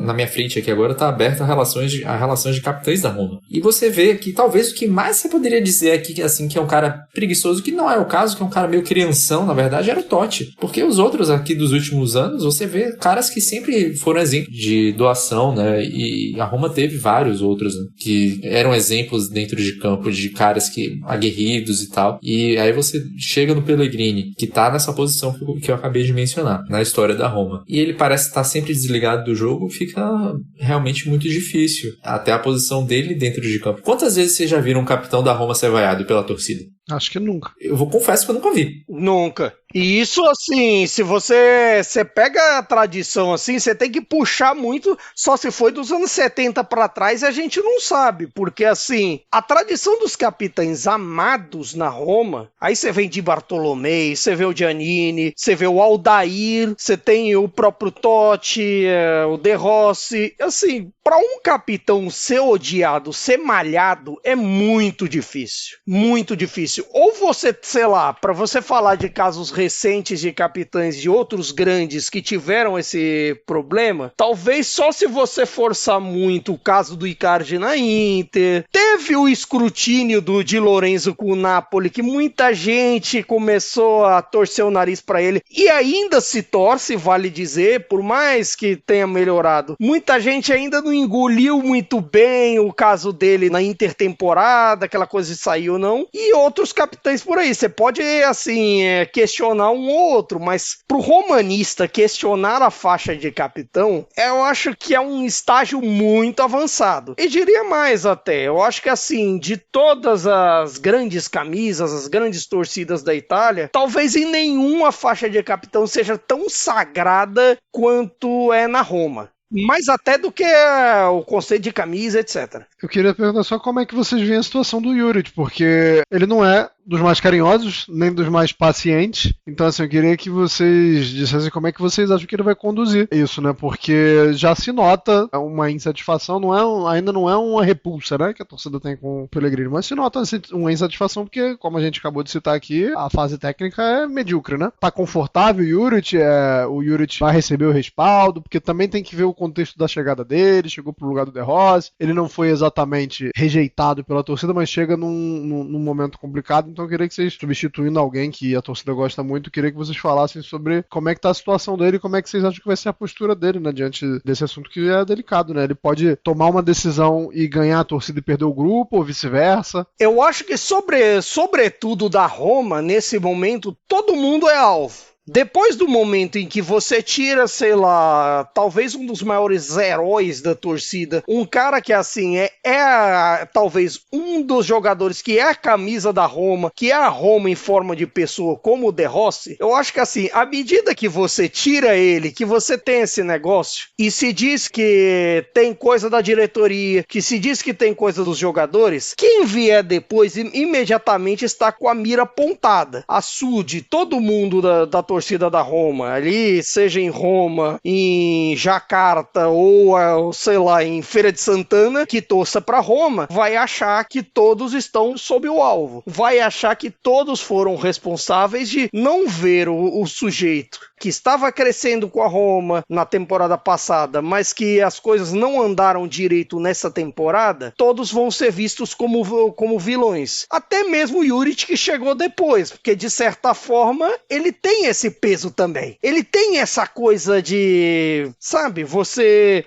na minha frente aqui agora, tá aberta a relações de capitães da Roma. E você vê que talvez o que mais você poderia dizer aqui, assim, que é um cara preguiçoso, que não é o caso, que é um cara meio crianção, na verdade, era o Totti. Porque os outros aqui dos últimos anos, você vê caras que sempre foram exemplo de doação, né? E a Roma teve vários outros, né? Que eram exemplos dentro de campo de caras que aguerridos e tal. E aí você chega no Pellegrini, que tá nessa posição que eu acabei de mencionar, na história da Roma. E ele parece estar sempre desligado do jogo, fica realmente muito difícil. Até a posição dele dentro de campo. Quantas vezes vocês já viram um capitão da Roma ser vaiado pela torcida? Acho que nunca. Confesso que eu nunca vi. Nunca. E isso, assim, se você pega a tradição, assim, você tem que puxar muito, só se foi dos anos 70 pra trás e a gente não sabe, porque, assim, a tradição dos capitães amados na Roma, aí você vem de Bartolomei, você vê o Giannini, você vê o Aldair, você tem o próprio Totti, o De Rossi, assim, pra um capitão ser odiado, ser malhado, é muito difícil, muito difícil. Ou você, sei lá, pra você falar de casos recentes de capitães de outros grandes que tiveram esse problema, talvez só se você forçar muito o caso do Icardi na Inter. Teve o escrutínio do Di Lorenzo com o Napoli, que muita gente começou a torcer o nariz pra ele, e ainda se torce, vale dizer, por mais que tenha melhorado. Muita gente ainda não engoliu muito bem o caso dele na intertemporada, aquela coisa de sair ou não, e outros capitães por aí. Você pode, assim, questionar um ou outro, mas pro romanista questionar a faixa de capitão, eu acho que é um estágio muito avançado. E diria mais até, eu acho que, assim, de todas as grandes camisas, as grandes torcidas da Itália, talvez em nenhuma faixa de capitão seja tão sagrada quanto é na Roma. Mais até do que o conceito de camisa, etc. Eu queria perguntar só como é que vocês veem a situação do Juric, porque ele não é dos mais carinhosos, nem dos mais pacientes. Então, assim, eu queria que vocês dissessem como é que vocês acham que ele vai conduzir isso, né? Porque já se nota uma insatisfação, ainda não é uma repulsa, né? Que a torcida tem com o Pellegrini, mas se nota uma insatisfação porque, como a gente acabou de citar aqui, a fase técnica é medíocre, né? Tá confortável o Juric vai receber o respaldo, porque também tem que ver o contexto da chegada dele, chegou pro lugar do De Rossi, ele não foi exatamente rejeitado pela torcida, mas chega num momento complicado. Então eu queria que vocês, substituindo alguém que a torcida gosta muito, eu queria que vocês falassem sobre como é que tá a situação dele e como é que vocês acham que vai ser a postura dele, né, diante desse assunto que é delicado, né? Ele pode tomar uma decisão e ganhar a torcida e perder o grupo, ou vice-versa. Eu acho que sobretudo da Roma, nesse momento, todo mundo é alvo. depois do momento em que você tira, sei lá, talvez um dos maiores heróis da torcida, um cara que assim talvez um dos jogadores que é a camisa da Roma, que é a Roma em forma de pessoa, como o De Rossi, eu acho que assim, à medida que você tira ele, que você tem esse negócio, e se diz que tem coisa da diretoria, que se diz que tem coisa dos jogadores, quem vier depois imediatamente está com a mira apontada. A Sud, todo mundo da torcida da Roma, ali, seja em Roma, em Jacarta ou sei lá, em Feira de Santana, que torça para Roma, vai achar que todos estão sob o alvo. Vai achar que todos foram responsáveis de não ver o sujeito que estava crescendo com a Roma na temporada passada, mas que as coisas não andaram direito nessa temporada, todos vão ser vistos como vilões. Até mesmo o Juric, que chegou depois, porque de certa forma ele tem esse peso também. Ele tem essa coisa de, sabe, você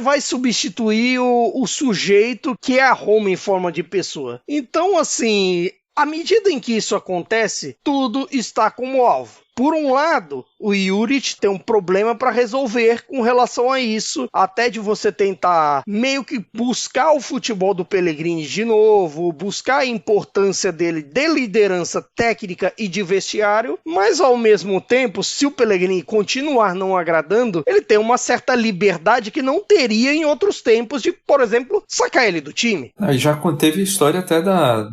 vai substituir o sujeito que é a Roma em forma de pessoa. Então, assim, à medida em que isso acontece, tudo está como alvo. Por um lado, o Juric tem um problema para resolver com relação a isso, até de você tentar meio que buscar o futebol do Pellegrini de novo, buscar a importância dele de liderança técnica e de vestiário, mas ao mesmo tempo, se o Pellegrini continuar não agradando, ele tem uma certa liberdade que não teria em outros tempos de, por exemplo, sacar ele do time. E já teve história até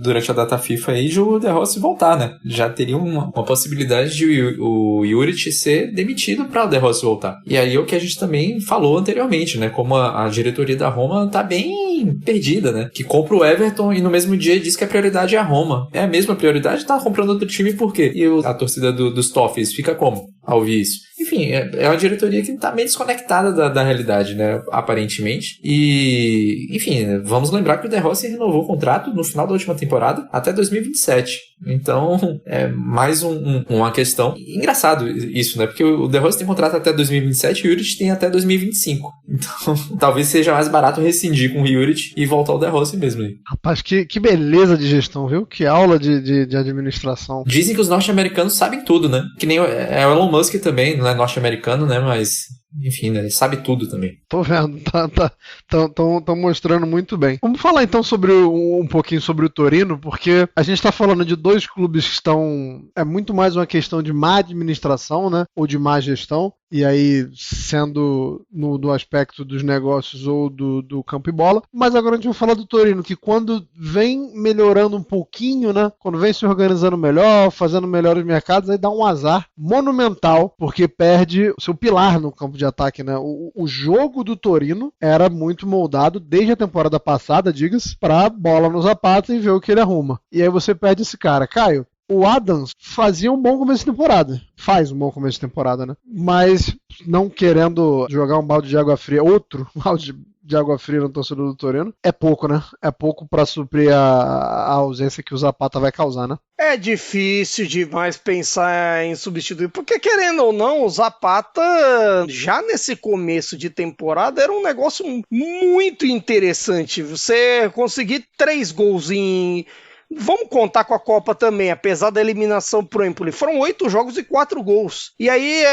durante a data FIFA aí de o De Rossi voltar, né? Já teria uma possibilidade de o Juric ser demitido para o De Rossi voltar. E aí é o que a gente também falou anteriormente, né? Como a diretoria da Roma tá bem perdida, né? Que compra o Everton e no mesmo dia diz que a prioridade é a Roma. É a mesma prioridade? Tá comprando outro time por quê? E a torcida dos Toffees fica como ao ouvir isso? Enfim, é uma diretoria que tá meio desconectada da realidade, né? Aparentemente. E, enfim, vamos lembrar que o De Rossi renovou o contrato no final da última temporada até 2027. Então, é mais uma questão. Engraçado isso, né? Porque o De Rossi tem contrato até 2027 e o Juric tem até 2025. Então, talvez seja mais barato rescindir com o Juric e voltar ao De Rossi mesmo. Aí. Rapaz, que beleza de gestão, viu? Que aula de administração. Dizem que os norte-americanos sabem tudo, né? Que nem o Elon Musk também, não é norte-americano, né? Mas... enfim, né? Ele sabe tudo também. Tô vendo, estão mostrando muito bem. Vamos falar então um pouquinho sobre o Torino, porque a gente tá falando de dois clubes que estão... é muito mais uma questão de má administração, né? Ou de má gestão. E aí, sendo no aspecto dos negócios ou do campo e bola. Mas agora a gente vai falar do Torino, que quando vem melhorando um pouquinho, né? Quando vem se organizando melhor, fazendo melhores mercados, aí dá um azar monumental, porque perde o seu pilar no campo de ataque, né? O jogo do Torino era muito moldado desde a temporada passada, diga-se, pra bola no Zapata e ver o que ele arruma. E aí você perde esse cara. Caio, o Adams fazia um bom começo de temporada. Faz um bom começo de temporada, né? Mas não querendo jogar um balde de água fria, outro balde de água fria no torcedor do Torino, é pouco, né? É pouco pra suprir a ausência que o Zapata vai causar, né? É difícil demais pensar em substituir, porque querendo ou não, o Zapata, já nesse começo de temporada, era um negócio muito interessante. Você conseguir 3 gols em... Vamos contar com a Copa também, apesar da eliminação pro Empoli. Foram 8 jogos e 4 gols. E aí,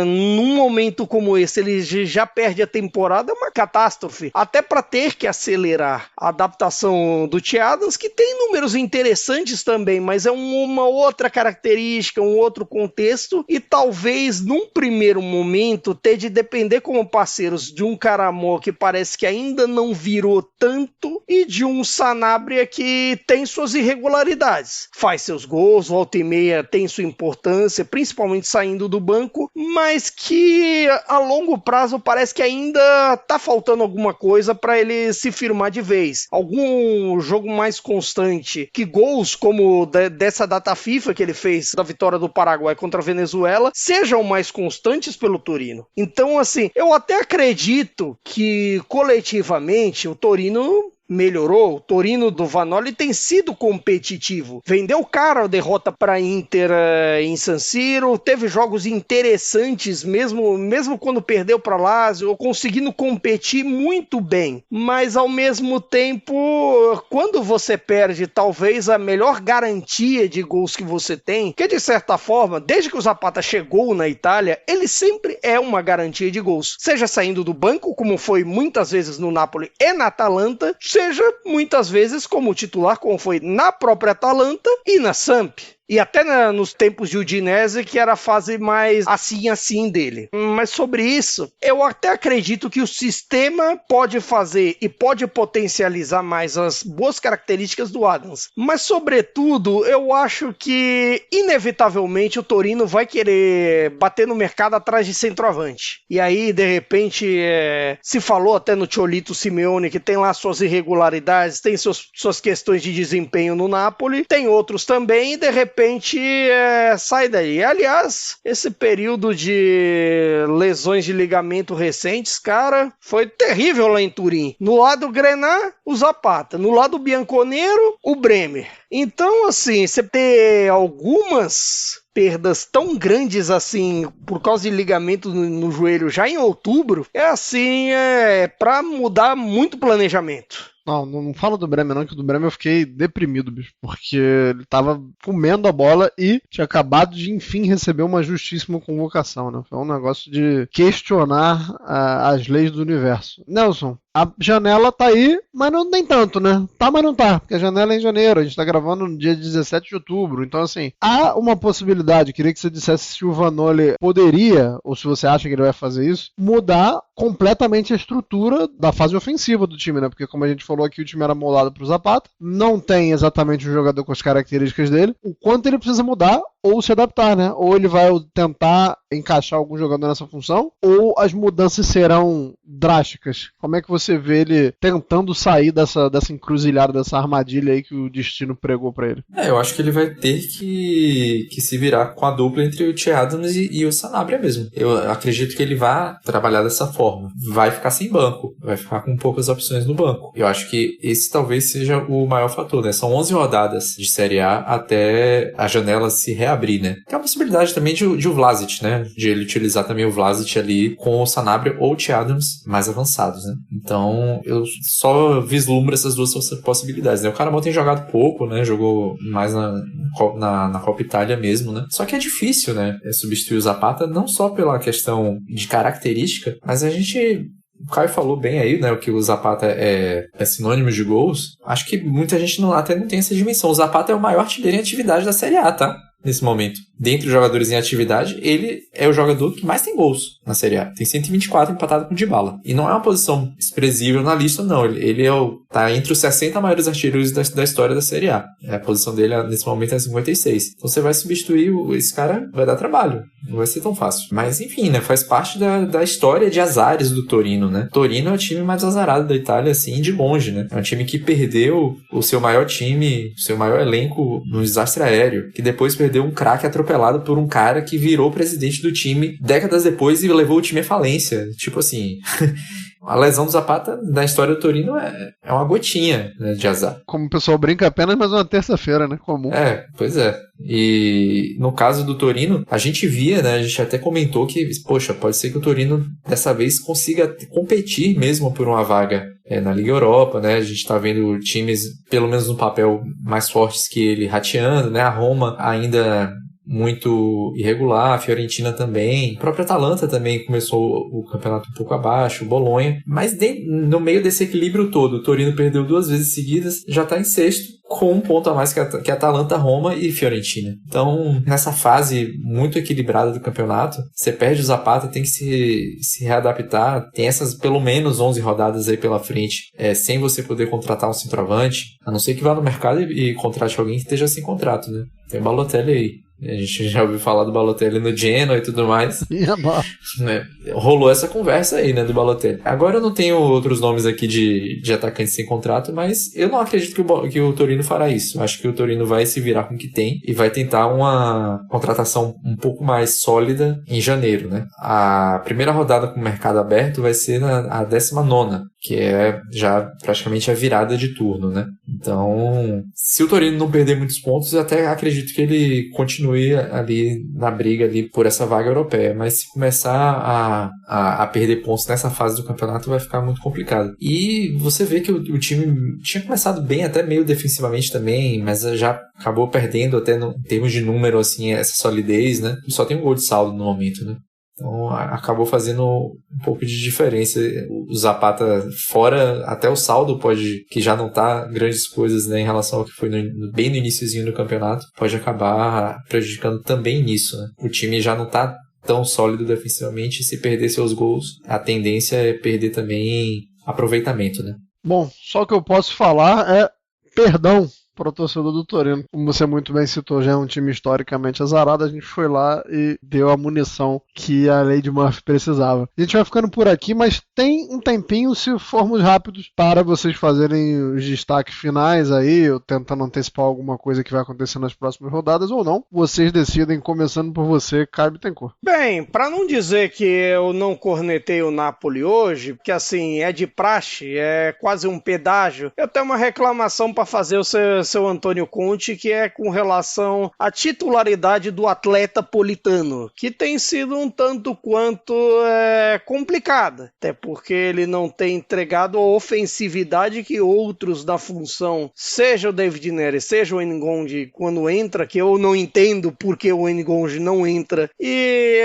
num momento como esse, ele já perde a temporada, é uma catástrofe. Até para ter que acelerar a adaptação do Che Adams, que tem números interessantes também, mas é uma outra característica, um outro contexto. E talvez, num primeiro momento, ter de depender como parceiros de um Caramò que parece que ainda não virou tanto e de um Sanabria que tem suas irregularidades. Faz seus gols, volta e meia tem sua importância, principalmente saindo do banco, mas que a longo prazo parece que ainda tá faltando alguma coisa para ele se firmar de vez. Algum jogo mais constante, que gols como dessa data FIFA que ele fez da vitória do Paraguai contra a Venezuela sejam mais constantes pelo Torino. Então, assim, eu até acredito que coletivamente o Torino melhorou. O Torino do Vanoli tem sido competitivo. Vendeu caro a derrota para Inter em San Siro, teve jogos interessantes mesmo quando perdeu para Lazio, conseguindo competir muito bem. Mas ao mesmo tempo, quando você perde talvez a melhor garantia de gols que você tem, que de certa forma, desde que o Zapata chegou na Itália, ele sempre é uma garantia de gols. Seja saindo do banco, como foi muitas vezes no Napoli e na Atalanta, seja muitas vezes como titular, como foi na própria Atalanta e na Samp. E até nos tempos de Udinese, que era a fase mais assim dele. Mas sobre isso, eu até acredito que o sistema pode fazer e pode potencializar mais as boas características do Adams. Mas, sobretudo, eu acho que, inevitavelmente, o Torino vai querer bater no mercado atrás de centroavante. E aí, de repente, se falou até no Cholito Simeone, que tem lá suas irregularidades, tem suas questões de desempenho no Napoli, tem outros também, e de repente sai daí. Aliás, esse período de lesões de ligamento recentes, cara, foi terrível lá em Turim. No lado Grenat, o Zapata. No lado Bianconero, o Bremer. Então, assim, você ter algumas perdas tão grandes assim por causa de ligamento no joelho já em outubro, pra mudar muito o planejamento. Não fala do Bremer não, que do Bremer eu fiquei deprimido, bicho, porque ele tava comendo a bola e tinha acabado de, enfim, receber uma justíssima convocação, né? Foi um negócio de questionar as leis do universo. Nelson, a janela tá aí, mas não nem tanto, né? Tá, mas não tá, porque a janela é em janeiro, a gente tá gravando no dia 17 de outubro, então assim, há uma possibilidade, queria que você dissesse se o Vanoli poderia, ou se você acha que ele vai fazer isso, mudar completamente a estrutura da fase ofensiva do time, né? Porque como a gente falou aqui, o time era moldado pro Zapata, não tem exatamente um jogador com as características dele, o quanto ele precisa mudar ou se adaptar, né? Ou ele vai tentar encaixar algum jogador nessa função, ou as mudanças serão drásticas. Como é que você vê ele tentando sair dessa encruzilhada, dessa armadilha aí que o destino pregou pra ele? Eu acho que ele vai ter que se virar com a dupla entre o Che Adams e o Sanabria mesmo. Eu acredito que ele vai trabalhar dessa forma. Vai ficar sem banco, vai ficar com poucas opções no banco. Eu acho que esse talvez seja o maior fator, né? São 11 rodadas de Série A até a janela se reabrir, né? Tem a possibilidade também de o Vlasic, né? De ele utilizar também o Vlasic ali com o Sanabria ou o Che Adams mais avançados, né? Então, eu só vislumbro essas duas possibilidades, né? O Caramon tem jogado pouco, né? Jogou mais na Copa Itália mesmo, né? Só que é difícil, né? Substituir o Zapata, não só pela questão de característica, mas o Caio falou bem aí, né, o que o Zapata é sinônimo de gols. Acho que muita gente até não tem essa dimensão. O Zapata é o maior artilheiro em atividade da Série A, tá? Nesse momento. Dentre os jogadores em atividade, ele é o jogador que mais tem gols na Série A. Tem 124 empatado com o Dybala. E não é uma posição desprezível na lista, não. Ele tá entre os 60 maiores artilheiros da história da Série A. A posição dele, nesse momento, é 56. Então você vai substituir esse cara, vai dar trabalho. Não vai ser tão fácil. Mas, enfim, né? Faz parte da história de azares do Torino, né? Torino é o time mais azarado da Itália, assim, de longe, né? É um time que perdeu o seu maior time, o seu maior elenco no desastre aéreo, que depois perdeu um craque atropelado por um cara que virou presidente do time décadas depois e levou o time à falência. Tipo assim... A lesão do Zapata na história do Torino é uma gotinha, né, de azar. Como o pessoal brinca, apenas mais uma terça-feira, né? Comum. Pois é. E no caso do Torino, a gente via, né? A gente até comentou que, poxa, pode ser que o Torino dessa vez consiga competir mesmo por uma vaga na Liga Europa, né? A gente tá vendo times, pelo menos no papel, mais fortes que ele rateando, né? A Roma ainda muito irregular, a Fiorentina também, a própria Atalanta também começou o campeonato um pouco abaixo, o Bolonha, mas no meio desse equilíbrio todo, o Torino perdeu 2 vezes seguidas, já está em sexto, com um ponto a mais que a Atalanta, Roma e Fiorentina. Então, nessa fase muito equilibrada do campeonato, você perde o Zapata, tem que se readaptar, tem essas pelo menos 11 rodadas aí pela frente, sem você poder contratar um centroavante, a não ser que vá no mercado e contrate alguém que esteja sem contrato, né? Tem o Balotelli aí. A gente já ouviu falar do Balotelli no Genoa e tudo mais. Né? Rolou essa conversa aí, né, do Balotelli. Agora eu não tenho outros nomes aqui de atacantes sem contrato, mas eu não acredito que o Torino fará isso. Acho que o Torino vai se virar com o que tem e vai tentar uma contratação um pouco mais sólida em janeiro, né? A primeira rodada com o mercado aberto vai ser a 19ª, que é já praticamente a virada de turno, né? Então, se o Torino não perder muitos pontos, eu até acredito que ele continue ali na briga ali por essa vaga europeia, mas se começar a perder pontos nessa fase do campeonato vai ficar muito complicado. E você vê que o time tinha começado bem, até meio defensivamente também, mas já acabou perdendo até em termos de número, assim, essa solidez, né? Só tem um gol de saldo no momento, né? Então acabou fazendo um pouco de diferença. O Zapata fora, até o saldo que já não tá grandes coisas, né, em relação ao que foi bem no iniciozinho do campeonato, pode acabar prejudicando também nisso, né? O time já não tá tão sólido defensivamente, e se perder seus gols, a tendência é perder também aproveitamento, né? Bom, só o que eu posso falar é perdão para o torcedor do Torino. Como você muito bem citou, já é um time historicamente azarado, a gente foi lá e deu a munição que a Lady Murphy precisava. A gente vai ficando por aqui, mas tem um tempinho se formos rápidos para vocês fazerem os destaques finais aí, eu tentando antecipar alguma coisa que vai acontecer nas próximas rodadas ou não. Vocês decidem, começando por você, Caio Bittencourt. Bem, para não dizer que eu não cornetei o Napoli hoje, porque assim, é de praxe, é quase um pedágio, eu tenho uma reclamação para fazer o seu Antônio Conte, que é com relação à titularidade do atleta politano, que tem sido um tanto quanto complicada, até porque ele não tem entregado a ofensividade que outros da função, seja o David Neres, seja o Ngonge, quando entra, que eu não entendo porque o Ngonge não entra, e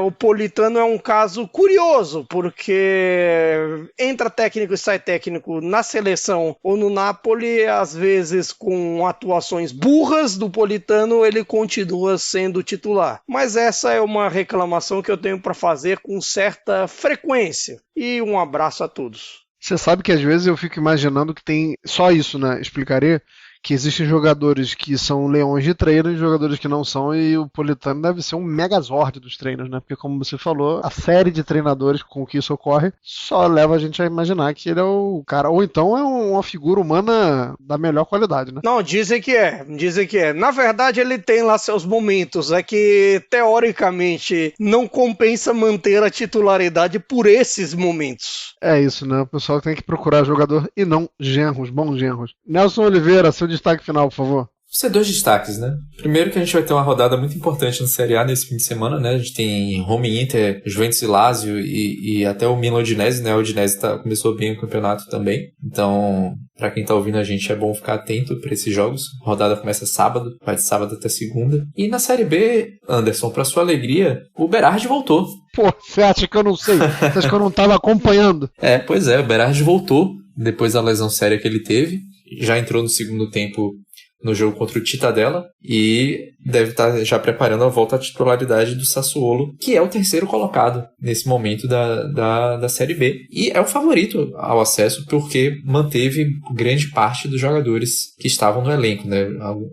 o Politano é um caso curioso, porque entra técnico e sai técnico na seleção ou no Napoli, às vezes com atuações burras do Politano, ele continua sendo titular. Mas essa é uma reclamação que eu tenho para fazer com certa frequência. E um abraço a todos. Você sabe que às vezes eu fico imaginando que tem só isso, né? Explicaria que existem jogadores que são leões de treino e jogadores que não são, e o Politano deve ser um megazord dos treinos, né? Porque, como você falou, a série de treinadores com que isso ocorre só leva a gente a imaginar que ele é o cara, ou então é uma figura humana da melhor qualidade, né? Não, dizem que é. Na verdade, ele tem lá seus momentos, é que, teoricamente, não compensa manter a titularidade por esses momentos. É isso, né? O pessoal tem que procurar jogador e não genros, bons genros. Nelson Oliveira, seu destaque final, por favor. Vou ser 2 destaques, né? Primeiro que a gente vai ter uma rodada muito importante na Série A nesse fim de semana, né? A gente tem Roma e Inter, Juventus e Lazio e até o Milan Udinese, né? O Udinese começou bem o campeonato também. Então, pra quem tá ouvindo a gente, é bom ficar atento pra esses jogos. A rodada começa sábado, vai de sábado até segunda. E na Série B, Anderson, pra sua alegria, o Berardi voltou. Pô, você acha que eu não sei? Você acha que eu não tava acompanhando? Pois é, o Berardi voltou depois da lesão séria que ele teve. Já entrou no segundo tempo no jogo contra o Cittadella e deve estar já preparando a volta à titularidade do Sassuolo, que é o terceiro colocado nesse momento da Série B. E é o favorito ao acesso porque manteve grande parte dos jogadores que estavam no elenco, né?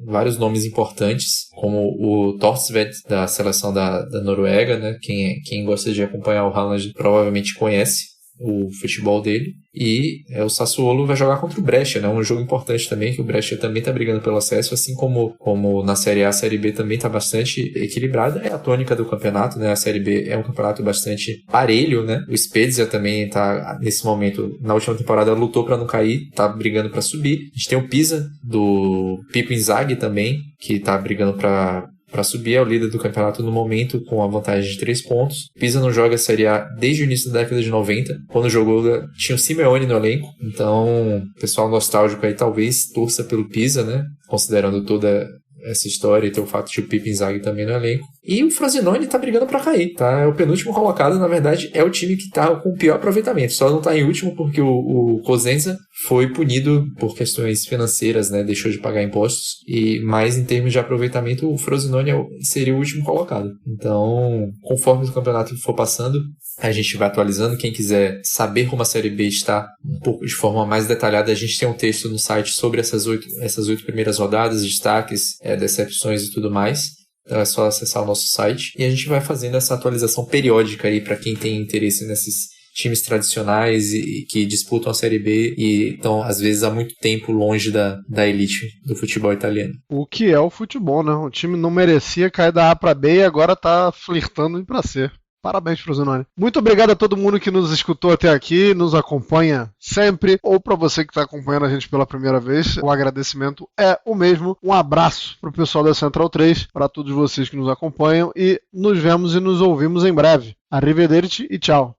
Vários nomes importantes, como o Thorstvedt, da seleção da Noruega, né? Quem gosta de acompanhar o Haaland provavelmente conhece o futebol dele. E o Sassuolo vai jogar contra o Brescia, né? Um jogo importante também, que o Brescia também está brigando pelo acesso, assim como na Série A, a Série B também está bastante equilibrada. É a tônica do campeonato, né? A Série B é um campeonato bastante parelho, né? O Spezia também está, nesse momento, na última temporada, lutou para não cair, está brigando para subir. A gente tem o Pisa, do Pippo Inzaghi também, que está brigando para subir, é o líder do campeonato no momento, com a vantagem de 3 pontos. Pisa não joga a Série A desde o início da década de 90. Quando jogou, tinha o Simeone no elenco. Então, o pessoal nostálgico aí talvez torça pelo Pisa, né? Considerando toda essa história e ter o fato de o Pippo Inzaghi também no elenco. E o Frosinone tá brigando pra cair, tá? É o penúltimo colocado, na verdade, é o time que tá com o pior aproveitamento. Só não tá em último porque o Cosenza foi punido por questões financeiras, né? Deixou de pagar impostos. Mas em termos de aproveitamento, o Frosinone seria o último colocado. Então, conforme o campeonato for passando, a gente vai atualizando. Quem quiser saber como a Série B está um pouco de forma mais detalhada, a gente tem um texto no site sobre essas 8 primeiras rodadas, destaques, decepções e tudo mais. Então é só acessar o nosso site e a gente vai fazendo essa atualização periódica aí para quem tem interesse nesses times tradicionais e que disputam a Série B e estão, às vezes, há muito tempo longe da elite do futebol italiano. O que é o futebol, né? O time não merecia cair da A para B e agora tá flertando em pra C. Parabéns, Frosinone. Muito obrigado a todo mundo que nos escutou até aqui, nos acompanha sempre, ou para você que está acompanhando a gente pela primeira vez, o agradecimento é o mesmo. Um abraço para o pessoal da Central 3, para todos vocês que nos acompanham, e nos vemos e nos ouvimos em breve. Arrivederci e tchau.